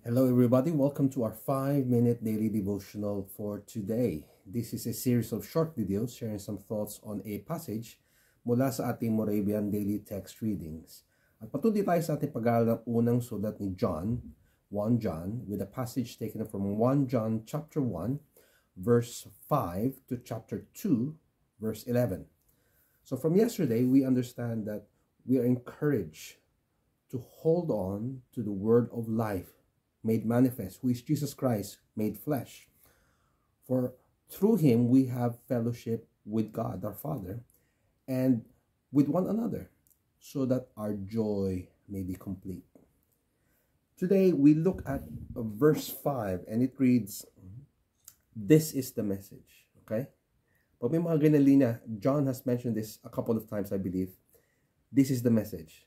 Hello, everybody. Welcome to our 5-minute daily devotional for today. This is a series of short videos sharing some thoughts on a passage mula sa ating Moravian Daily Text Readings. At patuloy tayo sa ating pag-aaral ng unang sulat ni John, 1 John, with a passage taken from 1 John chapter 1, verse 5 to chapter 2, verse 11. So from yesterday, we understand that we are encouraged to hold on to the word of life made manifest, who is Jesus Christ made flesh. For through him we have fellowship with God our Father and with one another, so that our joy may be complete. Today we look at verse 5 and it reads, "This is the message." Okay? Pag may mga ganalina, John has mentioned this a couple of times, I believe. This is the message.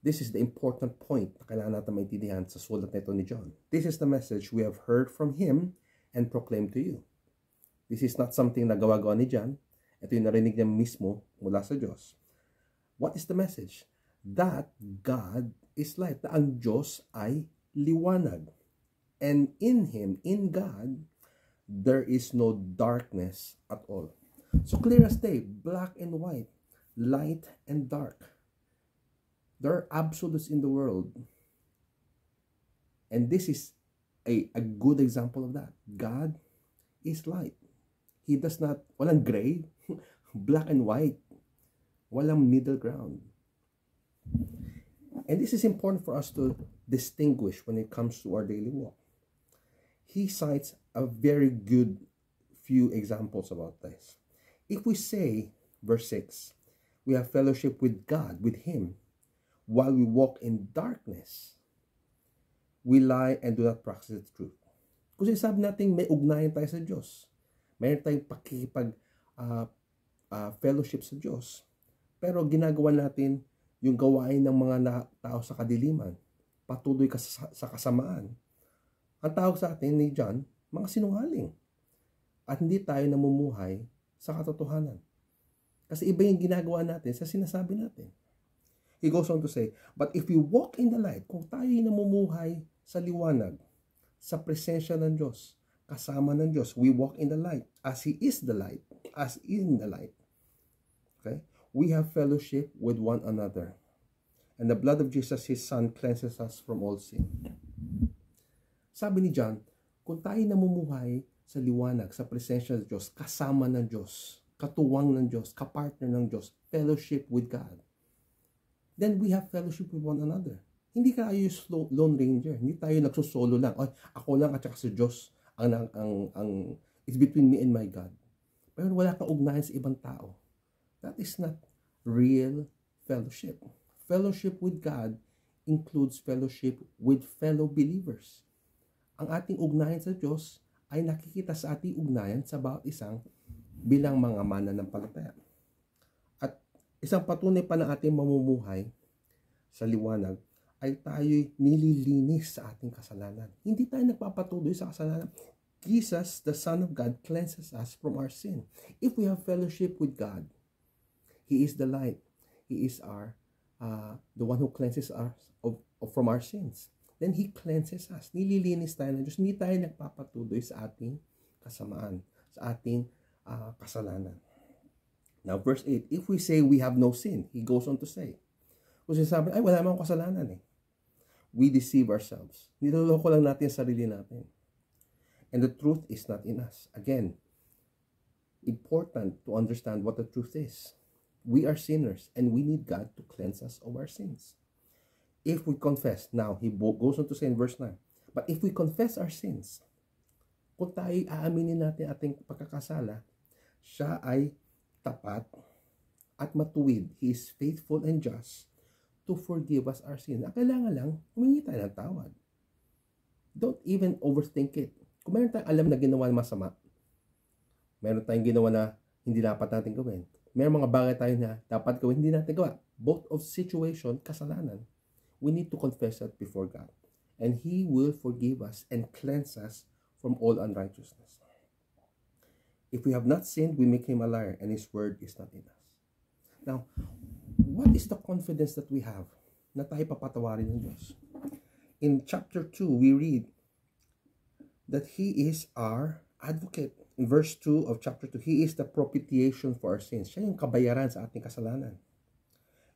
This is the important point na kailangan natin maintindihan sa sulat nito ni John. This is the message we have heard from him and proclaimed to you. This is not something na gawa-gawa ni John. Ito yung narinig niya mismo mula sa Diyos. What is the message? That God is light. Na ang Diyos ay liwanag. And in Him, in God, there is no darkness at all. So clear as day, black and white, light and dark. There are absolutes in the world. And this is a good example of that. God is light. He does not, walang gray, black and white, walang middle ground. And this is important for us to distinguish when it comes to our daily walk. He cites a very good few examples about this. If we say, verse 6, we have fellowship with God, with Him, while we walk in darkness, we lie and do not practice the truth. Kasi sabi natin may ugnayan tayo sa Diyos. Mayroon tayong fellowship sa Diyos. Pero ginagawa natin yung gawain ng mga tao sa kadiliman. Patuloy ka sa kasamaan. Ang tawag sa atin ni John, mga sinungaling. At hindi tayo namumuhay sa katotohanan. Kasi iba yung ginagawa natin sa sinasabi natin. He goes on to say, but if we walk in the light, kung tayo'y namumuhay sa liwanag, sa presensya ng Diyos, kasama ng Diyos, we walk in the light, as He is the light, as in the light. Okay? We have fellowship with one another. And the blood of Jesus, His Son, cleanses us from all sin. Sabi ni John, kung tayo'y namumuhay sa liwanag, sa presensya ng Diyos, kasama ng Diyos, katuwang ng Diyos, kapartner ng Diyos, fellowship with God, then we have fellowship with one another. Hindi tayo yung lone ranger. Hindi tayo nagsusolo lang. Ay, ako lang at saka sa Diyos. It's between me and my God. Pero wala kang ugnayan sa ibang tao. That is not real fellowship. Fellowship with God includes fellowship with fellow believers. Ang ating ugnayan sa Diyos ay nakikita sa ating ugnayan sa bawat isang bilang mga mananampalataya. Isang patunay pa ng ating mamumuhay sa liwanag ay tayo'y nililinis sa ating kasalanan. Hindi tayo nagpapatuloy sa kasalanan. Jesus, the Son of God, cleanses us from our sin. If we have fellowship with God, He is the light. He is the one who cleanses us from our sins. Then He cleanses us. Nililinis tayo ng Diyos. Hindi tayo nagpapatuloy sa ating kasamaan, sa ating kasalanan. Now, verse 8, if we say we have no sin, he goes on to say, kasi sabi, ay, wala namang kasalanan eh. We deceive ourselves. Niloloko lang natin ang sarili natin. And the truth is not in us. Again, important to understand what the truth is. We are sinners and we need God to cleanse us of our sins. If we confess, now, he goes on to say in verse 9, but if we confess our sins, kung tayo aaminin natin ating pagkakasala, siya ay tapat at matuwid. He is faithful and just to forgive us our sin. Kailangan lang, humingi tayo ng tawad. Don't even overthink it. Kung meron tayong alam na ginawa na masama, meron tayong ginawa na hindi dapat natin gawin, meron mga bagay tayo na dapat gawin, hindi natin gawa. Both of situation, kasalanan. We need to confess that before God. And He will forgive us and cleanse us from all unrighteousness. If we have not sinned, we make Him a liar, and His word is not in us. Now, what is the confidence that we have na tayo papatawarin ng Diyos? In chapter 2, we read that He is our advocate. In verse 2 of chapter 2, He is the propitiation for our sins. Siya yung kabayaran sa ating kasalanan.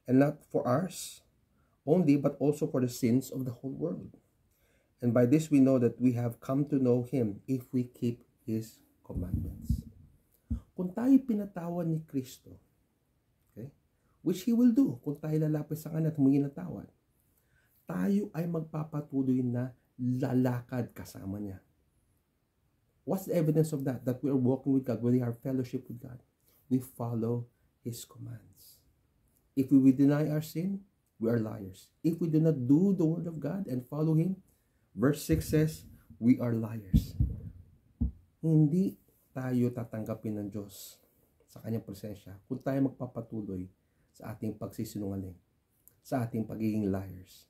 And not for ours only, but also for the sins of the whole world. And by this we know that we have come to know Him if we keep His commandments. Kung tayo pinatawan ni Kristo, okay, which He will do kung tayo lalapit sa Kanya at humingi ng tawad, tayo ay magpapatuloy na lalakad kasama niya. What's the evidence of that? That we are walking with God, we are fellowship with God. We follow His commands. If we will deny our sin, we are liars. If we do not do the word of God and follow Him, verse 6 says, we are liars. Hindi tayo tatanggapin ng Diyos sa Kanyang presensya kung tayo magpapatuloy sa ating pagsisinungaling, sa ating pagiging liars.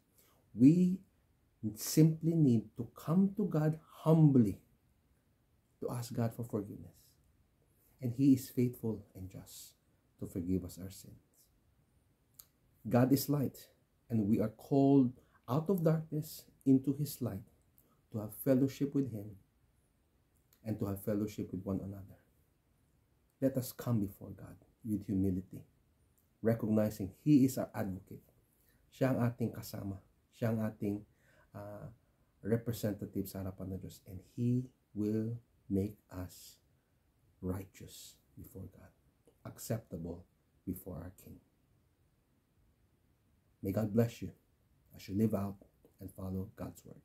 We simply need to come to God humbly to ask God for forgiveness. And He is faithful and just to forgive us our sins. God is light, and we are called out of darkness into His light to have fellowship with Him and to have fellowship with one another. Let us come before God with humility, recognizing He is our advocate. Siya ang ating kasama. Siya ang ating representative sa harapan ng Diyos, and He will make us righteous before God, acceptable before our King. May God bless you as you live out and follow God's word.